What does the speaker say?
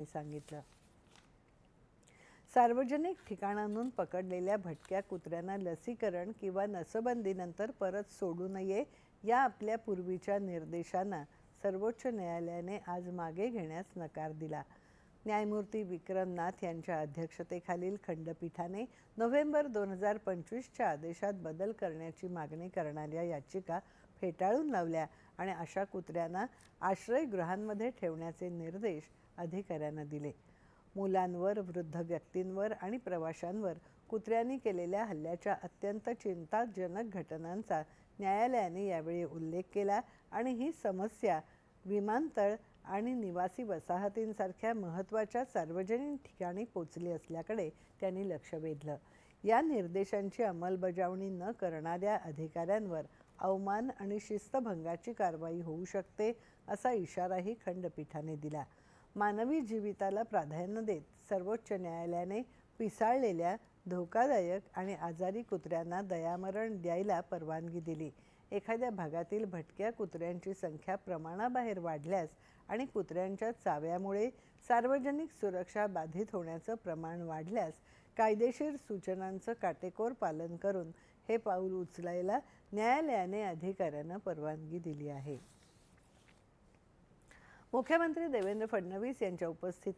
सांगितलं। सार्वजनिक ठिकाणांहून पकडलेल्या भटक्या कुत्र्यांना लसीकरण किंवा नसबंदीनंतर परत सोडू नये या आपल्या पूर्वीच्या निर्देशांना सर्वोच्च न्यायालयाने आज मागे घेण्यास नकार दिला। न्यायमूर्ती विक्रमनाथ यांच्या अध्यक्षतेखालील खंडपीठाने नोव्हेंबर 2025च्या आदेशात बदल करण्याची मागणी करणाऱ्या याचिका फेटाळून लावल्या आणि अशा कुत्र्यांना आश्रयगृहांमध्ये ठेवण्याचे निर्देश अधिकाऱ्यांना दिले। मुलांवर, वृद्ध व्यक्तींवर आणि प्रवाशांवर कुत्र्यांनी केलेल्या हल्ल्याच्या अत्यंत चिंताजनक घटनांचा न्यायालयाने यावेळी उल्लेख केला आणि ही समस्या विमानतळ आणि निवासी वसाहतींसारख्या महत्त्वाच्या सार्वजनिक ठिकाणी पोचली असल्याकडे त्यांनी लक्ष वेधलं। या निर्देशांची अंमलबजावणी न करणाऱ्या अधिकाऱ्यांवर अवमान आणि शिस्तभंगाची कारवाई होऊ शकते असा इशाराही खंडपीठाने दिला। मानवी जीविताला प्राधान्य देत सर्वोच्च न्यायालयाने पिसाळलेल्या, धोकादायक आणि आजारी कुत्र्यांना दयामरण द्यायला परवानगी दिली। एखाद्या भागातील भटक्या कुत्र्यांची संख्या प्रमाणाबाहेर वाढल्यास आणि कुत्र्यांच्या चाव्यामुळे सार्वजनिक सुरक्षा बाधित होण्याचं प्रमाण वाढल्यास कायदेशीर सूचनांचं काटेकोर पालन करून हे पाऊल उचलायला न्यायालयाने अधिकाऱ्यांना परवानगी दिली आहे। मुख्यमंत्री देवेंद्र फडणवीस यांच्या उपस्थितीत